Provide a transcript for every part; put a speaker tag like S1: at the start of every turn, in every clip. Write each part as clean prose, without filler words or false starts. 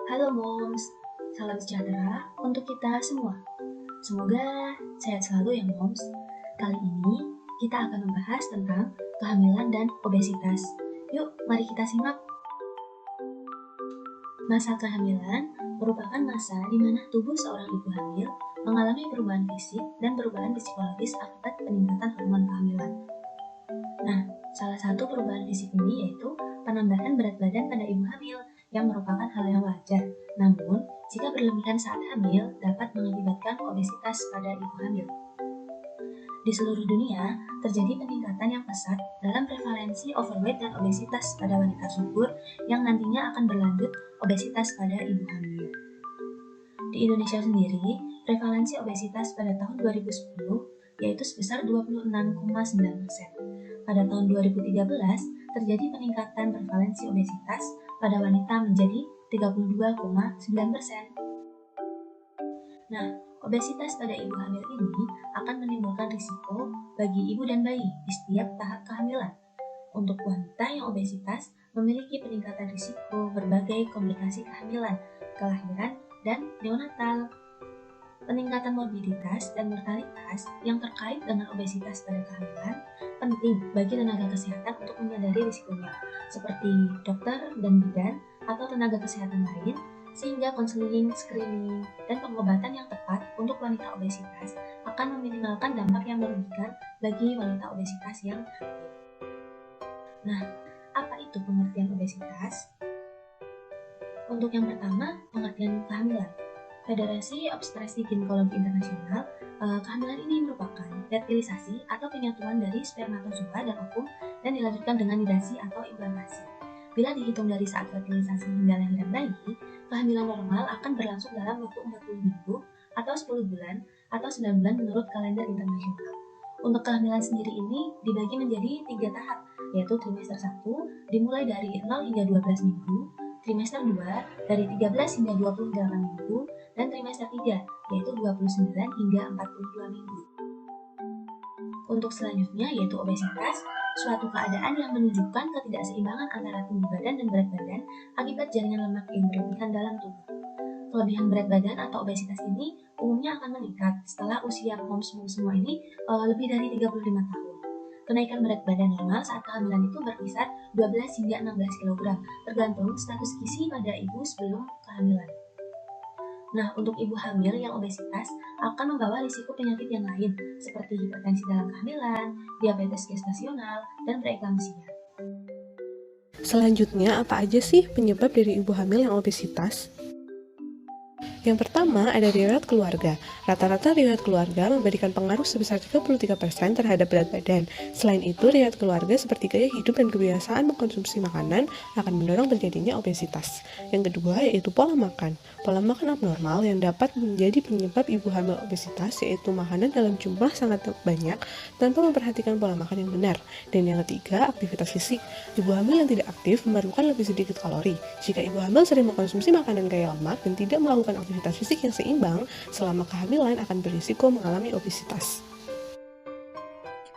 S1: Halo Moms, salam sejahtera untuk kita semua. Semoga sehat selalu ya Moms. Kali ini kita akan membahas tentang kehamilan dan obesitas. Yuk, mari kita simak. Masa kehamilan merupakan masa di mana tubuh seorang ibu hamil mengalami perubahan fisik dan perubahan psikologis akibat peningkatan hormon kehamilan. Nah, salah satu perubahan fisik ini yaitu penambahan berat badan pada ibu hamil yang merupakan hal yang wajar. Namun, jika berlebihan saat hamil dapat mengakibatkan obesitas pada ibu hamil. Di seluruh dunia, terjadi peningkatan yang pesat dalam prevalensi overweight dan obesitas pada wanita subur yang nantinya akan berlanjut obesitas pada ibu hamil. Di Indonesia sendiri, prevalensi obesitas pada tahun 2010 yaitu sebesar 26,9%. Pada tahun 2013, terjadi peningkatan prevalensi obesitas pada wanita menjadi 32,9%. Nah, obesitas pada ibu hamil ini akan menimbulkan risiko bagi ibu dan bayi di setiap tahap kehamilan. Untuk wanita yang obesitas memiliki peningkatan risiko berbagai komplikasi kehamilan, kelahiran, dan neonatal. Peningkatan morbiditas dan mortalitas yang terkait dengan obesitas pada kehamilan penting bagi tenaga kesehatan untuk menyadari risikonya, seperti dokter dan bidan atau tenaga kesehatan lain, sehingga konseling, screening, dan pengobatan yang tepat untuk wanita obesitas akan meminimalkan dampak yang merugikan bagi wanita obesitas yang hamil. Nah, apa itu pengertian obesitas? Untuk yang pertama, pengertian kehamilan. Federasi Obstetriksi Ginekologi Internasional, kehamilan ini merupakan fertilisasi atau penyatuan dari spermatozoa dan ovum dan dilanjutkan dengan nidasi atau implantasi. Bila dihitung dari saat fertilisasi hingga lahiran bayi, kehamilan normal akan berlangsung dalam waktu 40 minggu atau 10 bulan atau 9 bulan menurut kalender internasional. Untuk kehamilan sendiri ini dibagi menjadi 3 tahap, yaitu trimester 1 dimulai dari 0 hingga 12 minggu, trimester 2 dari 13 hingga 28 minggu, dan trimester 3 yaitu 29 hingga 42 minggu. Untuk selanjutnya yaitu obesitas, suatu keadaan yang menunjukkan ketidakseimbangan antara tinggi badan dan berat badan akibat jaringan lemak yang berlebihan dalam tubuh. Kelebihan berat badan atau obesitas ini umumnya akan meningkat setelah usia moms-moms semua ini lebih dari 35 tahun. Kenaikan berat badan normal saat kehamilan itu berkisar 12 hingga 16 kg, tergantung status gizi pada ibu sebelum kehamilan. Nah, untuk ibu hamil yang obesitas akan membawa risiko penyakit yang lain, seperti hipertensi dalam kehamilan, diabetes gestasional, dan preeklamsia.
S2: Selanjutnya, apa aja sih penyebab dari ibu hamil yang obesitas? Yang pertama, ada riwayat keluarga. Rata-rata riwayat keluarga memberikan pengaruh sebesar 33% terhadap berat badan. Selain itu, riwayat keluarga seperti gaya hidup dan kebiasaan mengkonsumsi makanan akan mendorong terjadinya obesitas. Yang kedua, yaitu pola makan. Pola makan abnormal yang dapat menjadi penyebab ibu hamil obesitas, yaitu makanan dalam jumlah sangat banyak tanpa memperhatikan pola makan yang benar. Dan yang ketiga, aktivitas fisik. Ibu hamil yang tidak aktif memerlukan lebih sedikit kalori. Jika ibu hamil sering mengkonsumsi makanan kaya lemak dan tidak melakukan aktivitas fisik yang seimbang selama kehamilan akan berisiko mengalami obesitas.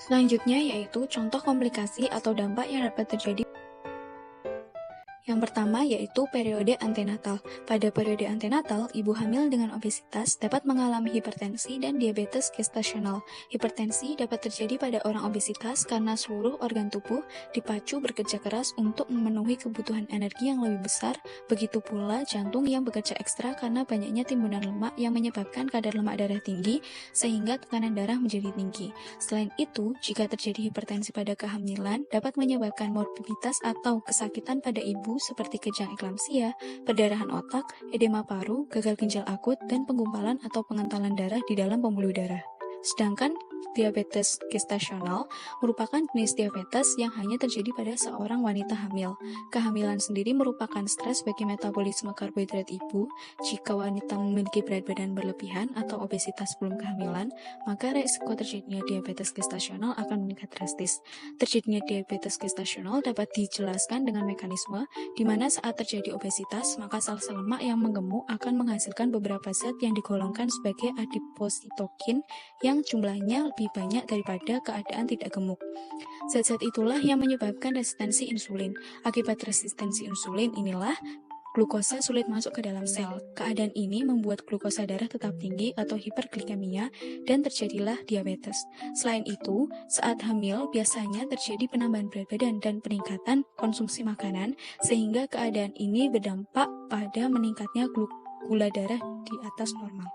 S3: Selanjutnya yaitu contoh komplikasi atau dampak yang dapat terjadi. Yang pertama yaitu periode antenatal. Pada periode antenatal, ibu hamil dengan obesitas dapat mengalami hipertensi dan diabetes gestasional. Hipertensi dapat terjadi pada orang obesitas karena seluruh organ tubuh dipacu bekerja keras untuk memenuhi kebutuhan energi yang lebih besar, begitu pula jantung yang bekerja ekstra karena banyaknya timbunan lemak yang menyebabkan kadar lemak darah tinggi, sehingga tekanan darah menjadi tinggi. Selain itu, jika terjadi hipertensi pada kehamilan, dapat menyebabkan morbiditas atau kesakitan pada ibu seperti kejang eklamsia, perdarahan otak, edema paru, gagal ginjal akut, dan penggumpalan atau pengentalan darah di dalam pembuluh darah. Sedangkan diabetes gestasional merupakan jenis diabetes yang hanya terjadi pada seorang wanita hamil. Kehamilan sendiri merupakan stres bagi metabolisme karbohidrat ibu. Jika wanita memiliki berat badan berlebihan atau obesitas sebelum kehamilan, maka risiko terjadinya diabetes gestasional akan meningkat drastis. Terjadinya diabetes gestasional dapat dijelaskan dengan mekanisme di mana saat terjadi obesitas, maka sel-sel lemak yang menggemuk akan menghasilkan beberapa zat yang digolongkan sebagai adipositokin yang jumlahnya lebih banyak daripada keadaan tidak gemuk. Zat-zat itulah yang menyebabkan resistensi insulin. Akibat resistensi insulin inilah glukosa sulit masuk ke dalam sel. Keadaan ini membuat glukosa darah tetap tinggi atau hiperglikemia dan terjadilah diabetes. Selain itu, saat hamil biasanya terjadi penambahan berat badan dan peningkatan konsumsi makanan sehingga keadaan ini berdampak pada meningkatnya gula darah di atas normal.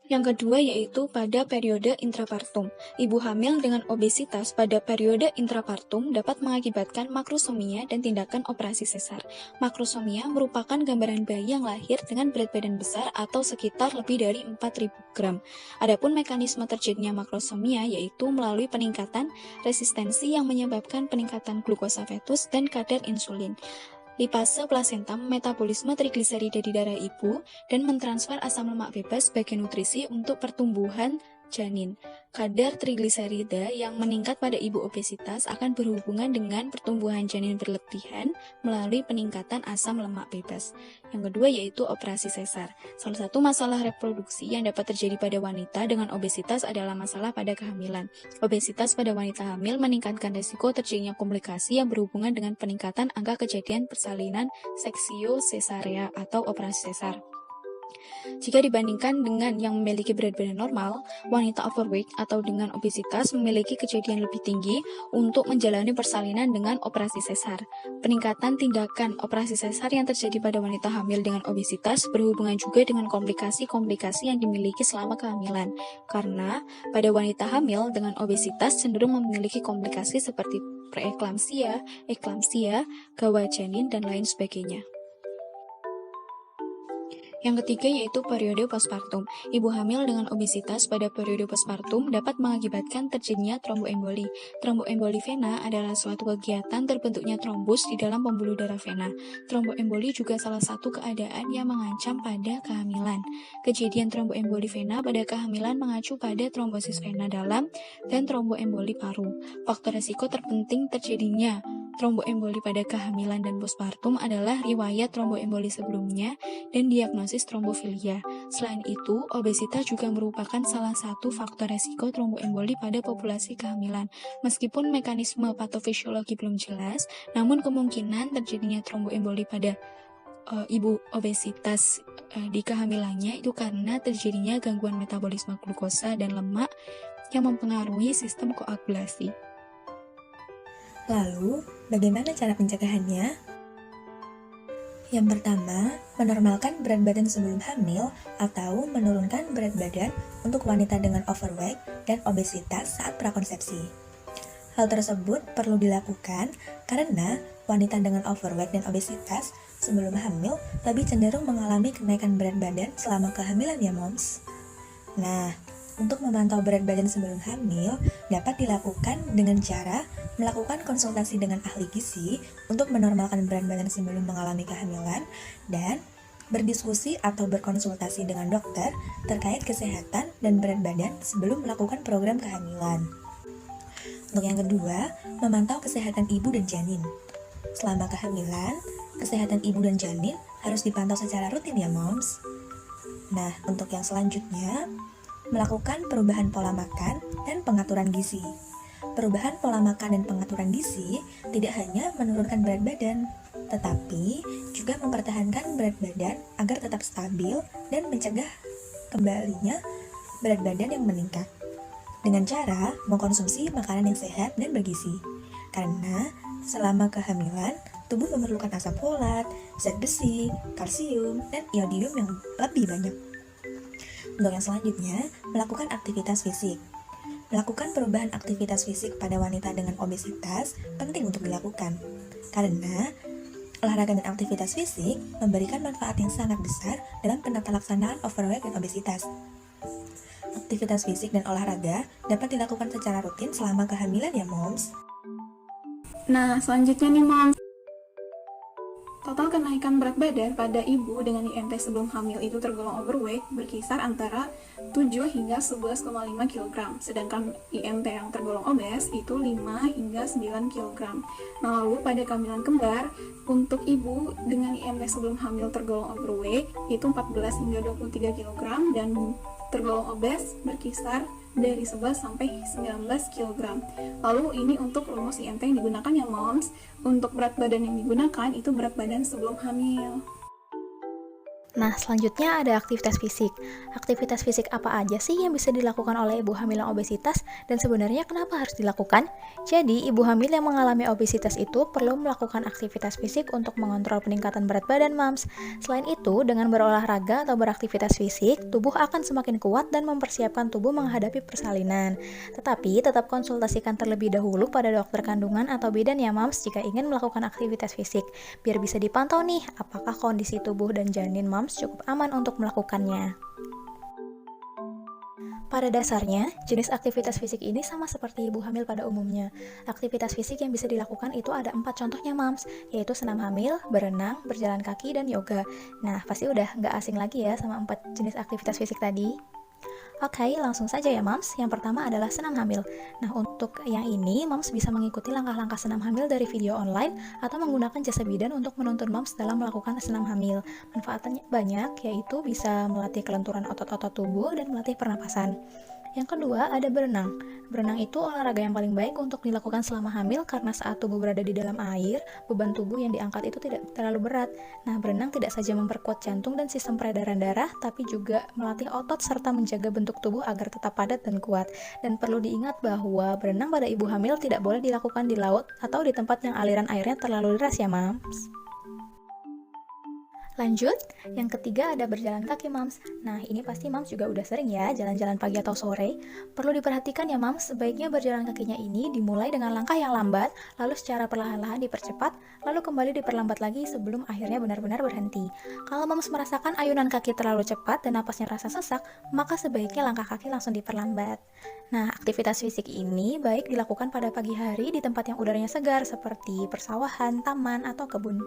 S3: Yang kedua yaitu pada periode intrapartum. Ibu hamil dengan obesitas pada periode intrapartum dapat mengakibatkan makrosomia dan tindakan operasi sesar. Makrosomia merupakan gambaran bayi yang lahir dengan berat badan besar atau sekitar lebih dari 4.000 gram. Adapun mekanisme terjadinya makrosomia yaitu melalui peningkatan resistensi yang menyebabkan peningkatan glukosa fetus dan kadar insulin. Lipase plasenta metabolisme trigliserida di darah ibu dan mentransfer asam lemak bebas sebagai nutrisi untuk pertumbuhan janin. Kadar trigliserida yang meningkat pada ibu obesitas akan berhubungan dengan pertumbuhan janin berlebihan melalui peningkatan asam lemak bebas. Yang kedua yaitu operasi sesar. Salah satu masalah reproduksi yang dapat terjadi pada wanita dengan obesitas adalah masalah pada kehamilan. Obesitas pada wanita hamil meningkatkan risiko terjadinya komplikasi yang berhubungan dengan peningkatan angka kejadian persalinan seksio sesarea atau operasi sesar. Jika dibandingkan dengan yang memiliki berat badan normal, wanita overweight atau dengan obesitas memiliki kejadian lebih tinggi untuk menjalani persalinan dengan operasi sesar. Peningkatan tindakan operasi sesar yang terjadi pada wanita hamil dengan obesitas berhubungan juga dengan komplikasi-komplikasi yang dimiliki selama kehamilan. Karena pada wanita hamil dengan obesitas cenderung memiliki komplikasi seperti preeklamsia, eklamsia, gawat janin, dan lain sebagainya. Yang ketiga yaitu periode postpartum. Ibu hamil dengan obesitas pada periode postpartum dapat mengakibatkan terjadinya tromboemboli. Tromboemboli vena adalah suatu kegiatan terbentuknya trombus di dalam pembuluh darah vena. Tromboemboli juga salah satu keadaan yang mengancam pada kehamilan. Kejadian tromboemboli vena pada kehamilan mengacu pada trombosis vena dalam dan tromboemboli paru. Faktor risiko terpenting terjadinya tromboemboli pada kehamilan dan postpartum adalah riwayat tromboemboli sebelumnya dan diagnosis trombofilia. Selain itu, obesitas juga merupakan salah satu faktor resiko tromboemboli pada populasi kehamilan. Meskipun mekanisme patofisiologi belum jelas, namun kemungkinan terjadinya tromboemboli pada ibu obesitas di kehamilannya itu karena terjadinya gangguan metabolisme glukosa dan lemak yang mempengaruhi sistem koagulasi.
S1: Lalu, bagaimana cara pencegahannya? Yang pertama, menormalkan berat badan sebelum hamil atau menurunkan berat badan untuk wanita dengan overweight dan obesitas saat prakonsepsi. Hal tersebut perlu dilakukan karena wanita dengan overweight dan obesitas sebelum hamil lebih cenderung mengalami kenaikan berat badan selama kehamilan ya moms. Nah, untuk memantau berat badan sebelum hamil dapat dilakukan dengan cara melakukan konsultasi dengan ahli gizi untuk menormalkan berat badan sebelum mengalami kehamilan dan berdiskusi atau berkonsultasi dengan dokter terkait kesehatan dan berat badan sebelum melakukan program kehamilan. Untuk yang kedua, memantau kesehatan ibu dan janin. Selama kehamilan, kesehatan ibu dan janin harus dipantau secara rutin ya moms. Nah, untuk yang selanjutnya, melakukan perubahan pola makan dan pengaturan gizi. Perubahan pola makan dan pengaturan gizi tidak hanya menurunkan berat badan, tetapi juga mempertahankan berat badan agar tetap stabil dan mencegah kembalinya berat badan yang meningkat. Dengan cara mengkonsumsi makanan yang sehat dan bergizi. Karena selama kehamilan, tubuh memerlukan asam folat, zat besi, kalsium, dan iodium yang lebih banyak. Untuk yang selanjutnya, melakukan aktivitas fisik. Melakukan perubahan aktivitas fisik pada wanita dengan obesitas penting untuk dilakukan, karena olahraga dan aktivitas fisik memberikan manfaat yang sangat besar dalam penata laksanaan overweight dan obesitas. Aktivitas fisik dan olahraga dapat dilakukan secara rutin selama kehamilan ya moms.
S4: Nah, selanjutnya nih moms. Total kenaikan berat badan pada ibu dengan IMT sebelum hamil itu tergolong overweight berkisar antara 7 hingga 11,5 kg, sedangkan IMT yang tergolong obes itu 5 hingga 9 kg. Nah, lalu pada kehamilan kembar, untuk ibu dengan IMT sebelum hamil tergolong overweight itu 14 hingga 23 kg dan tergolong obes berkisar dari 11 sampai 19 kg. Lalu ini untuk rumus IMT yang digunakan ya moms. Untuk berat badan yang digunakan itu berat badan sebelum hamil.
S5: Nah, selanjutnya ada aktivitas fisik. Aktivitas fisik apa aja sih yang bisa dilakukan oleh ibu hamil yang obesitas dan sebenarnya kenapa harus dilakukan? Jadi, ibu hamil yang mengalami obesitas itu perlu melakukan aktivitas fisik untuk mengontrol peningkatan berat badan mams. Selain itu, dengan berolahraga atau beraktivitas fisik, tubuh akan semakin kuat dan mempersiapkan tubuh menghadapi persalinan. Tetapi, tetap konsultasikan terlebih dahulu pada dokter kandungan atau bidan ya mams jika ingin melakukan aktivitas fisik, biar bisa dipantau nih apakah kondisi tubuh dan janin mams cukup aman untuk melakukannya. Pada dasarnya, jenis aktivitas fisik ini sama seperti ibu hamil pada umumnya. Aktivitas fisik yang bisa dilakukan itu ada 4 contohnya mams, yaitu senam hamil, berenang, berjalan kaki, dan yoga. Nah, pasti udah nggak asing lagi ya sama 4 jenis aktivitas fisik tadi. Oke, langsung saja ya mams. Yang pertama adalah senam hamil. Nah, untuk yang ini, mams bisa mengikuti langkah-langkah senam hamil dari video online atau menggunakan jasa bidan untuk menuntun mams dalam melakukan senam hamil. Manfaatnya banyak, yaitu bisa melatih kelenturan otot-otot tubuh dan melatih pernapasan. Yang kedua, ada berenang. Berenang itu olahraga yang paling baik untuk dilakukan selama hamil karena saat tubuh berada di dalam air, beban tubuh yang diangkat itu tidak terlalu berat. Nah, berenang tidak saja memperkuat jantung dan sistem peredaran darah, tapi juga melatih otot serta menjaga bentuk tubuh agar tetap padat dan kuat. Dan perlu diingat bahwa berenang pada ibu hamil tidak boleh dilakukan di laut atau di tempat yang aliran airnya terlalu deras ya, mams. Lanjut, yang ketiga ada berjalan kaki mams. Nah, ini pasti mams juga udah sering ya jalan-jalan pagi atau sore. Perlu diperhatikan ya mams, sebaiknya berjalan kakinya ini dimulai dengan langkah yang lambat, lalu secara perlahan-lahan dipercepat, lalu kembali diperlambat lagi sebelum akhirnya benar-benar berhenti. Kalau mams merasakan ayunan kaki terlalu cepat dan napasnya rasa sesak, maka sebaiknya langkah kaki langsung diperlambat. Nah, aktivitas fisik ini baik dilakukan pada pagi hari di tempat yang udaranya segar seperti persawahan, taman, atau kebun.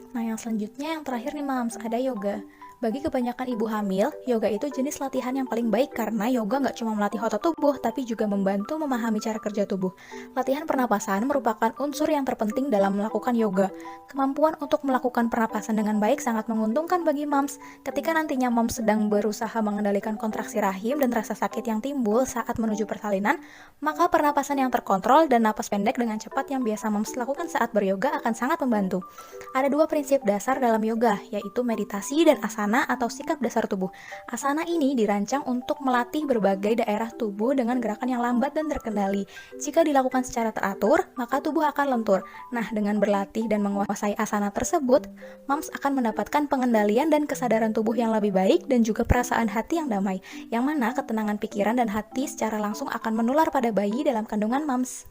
S5: Nah, yang selanjutnya yang terakhir nih mams, ada yoga. Bagi kebanyakan ibu hamil, yoga itu jenis latihan yang paling baik karena yoga nggak cuma melatih otot tubuh, tapi juga membantu memahami cara kerja tubuh. Latihan pernapasan merupakan unsur yang terpenting dalam melakukan yoga. Kemampuan untuk melakukan pernapasan dengan baik sangat menguntungkan bagi mams. Ketika nantinya mams sedang berusaha mengendalikan kontraksi rahim dan rasa sakit yang timbul saat menuju persalinan, maka pernapasan yang terkontrol dan napas pendek dengan cepat yang biasa mams lakukan saat beryoga akan sangat membantu. Ada 2 prinsip dasar dalam yoga, yaitu meditasi dan asana atau sikap dasar tubuh. Asana ini dirancang untuk melatih berbagai daerah tubuh dengan gerakan yang lambat dan terkendali. Jika dilakukan secara teratur, maka tubuh akan lentur. Nah, dengan berlatih dan menguasai asana tersebut, mams akan mendapatkan pengendalian dan kesadaran tubuh yang lebih baik dan juga perasaan hati yang damai, yang mana ketenangan pikiran dan hati secara langsung akan menular pada bayi dalam kandungan mams.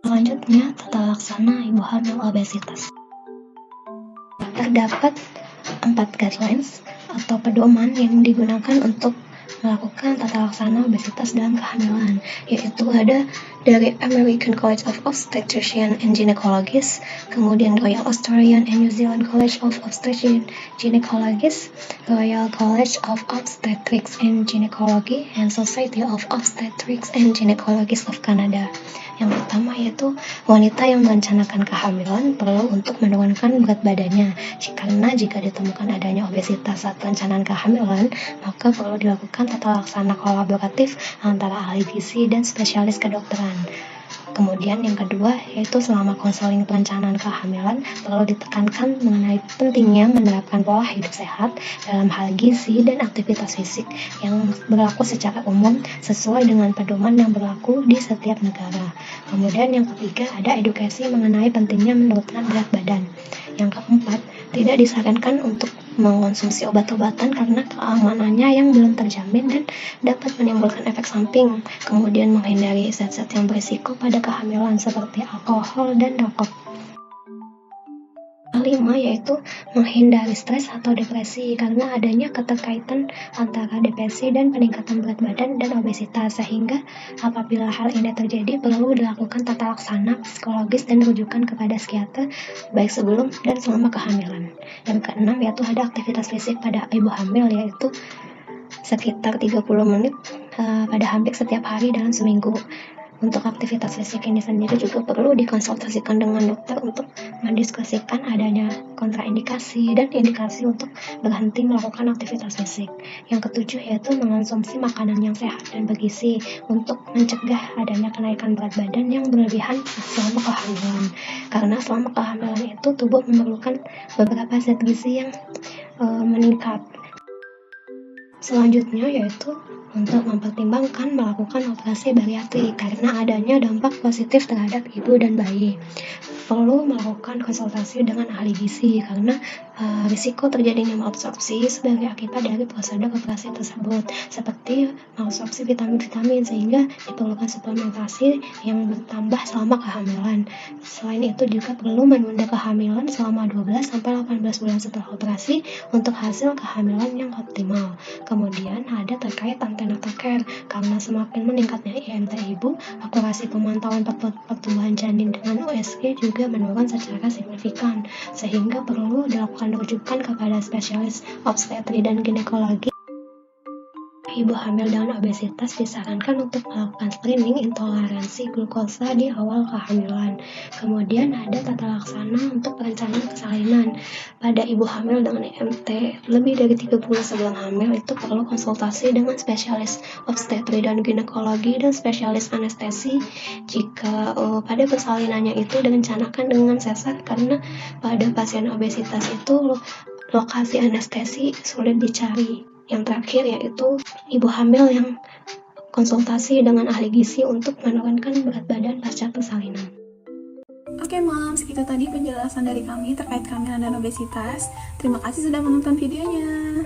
S6: Selanjutnya, tata laksana ibu hamil obesitas. Terdapat 4 guidelines atau pedoman yang digunakan untuk melakukan tata laksana obesitas dalam kehamilan, yaitu ada dari American College of Obstetricians and Gynecologists, kemudian Royal Australian and New Zealand College of Obstetricians and Gynecologists, Royal College of Obstetrics and Gynecology, and Society of Obstetrics and Gynecologists of Canada. Yang pertama yaitu wanita yang merencanakan kehamilan perlu untuk menurunkan berat badannya. Karena jika ditemukan adanya obesitas saat perencanaan kehamilan, maka perlu dilakukan tata laksana kolaboratif antara ahli gizi dan spesialis kedokteran. Kemudian yang kedua yaitu selama konseling perencanaan kehamilan perlu ditekankan mengenai pentingnya menerapkan pola hidup sehat dalam hal gizi dan aktivitas fisik yang berlaku secara umum sesuai dengan pedoman yang berlaku di setiap negara. Kemudian yang ketiga ada edukasi mengenai pentingnya menurunkan berat badan. Yang keempat, tidak disarankan untuk mengonsumsi obat-obatan karena keamanannya yang belum terjamin dan dapat menimbulkan efek samping. Kemudian menghindari zat-zat yang berisiko pada kehamilan seperti alkohol dan rokok. Kelima yaitu menghindari stres atau depresi karena adanya keterkaitan antara depresi dan peningkatan berat badan dan obesitas, sehingga apabila hal ini terjadi perlu dilakukan tata laksana psikologis dan rujukan kepada psikiater baik sebelum dan selama kehamilan. Yang keenam yaitu ada aktivitas fisik pada ibu hamil, yaitu sekitar 30 menit pada hampir setiap hari dalam seminggu. Untuk aktivitas fisik ini sendiri juga perlu dikonsultasikan dengan dokter untuk mendiskusikan adanya kontraindikasi dan indikasi untuk berhenti melakukan aktivitas fisik. Yang ketujuh yaitu mengonsumsi makanan yang sehat dan bergizi untuk mencegah adanya kenaikan berat badan yang berlebihan selama kehamilan. Karena selama kehamilan itu tubuh memerlukan beberapa zat gizi yang meningkat. Selanjutnya yaitu untuk mempertimbangkan melakukan operasi bariatrik karena adanya dampak positif terhadap ibu dan bayi. Perlu melakukan konsultasi dengan ahli gizi karena risiko terjadinya malabsorpsi sebagai akibat dari prosedur operasi tersebut, seperti malabsorpsi vitamin-vitamin sehingga diperlukan suplementasi yang bertambah selama kehamilan. Selain itu juga perlu menunda kehamilan selama 12-18 bulan setelah operasi untuk hasil kehamilan yang optimal. Kemudian ada terkait antenatal care, karena semakin meningkatnya IMT ibu, akurasi pemantauan pertumbuhan janin dengan USG juga menurun secara signifikan, sehingga perlu dilakukan rujukan kepada spesialis obstetri dan ginekologi. Ibu hamil dengan obesitas disarankan untuk melakukan screening intoleransi glukosa di awal kehamilan. Kemudian ada tata laksana untuk perencanaan persalinan. Pada ibu hamil dengan IMT lebih dari 3 bulan sebelum hamil itu perlu konsultasi dengan spesialis obstetri dan ginekologi dan spesialis anestesi jika pada persalinannya itu direncanakan dengan sesar, karena pada pasien obesitas itu lokasi anestesi sulit dicari. Yang terakhir yaitu ibu hamil yang konsultasi dengan ahli gizi untuk menurunkan berat badan pasca persalinan.
S4: Oke moms, itu tadi penjelasan dari kami terkait kehamilan dan obesitas. Terima kasih sudah menonton videonya.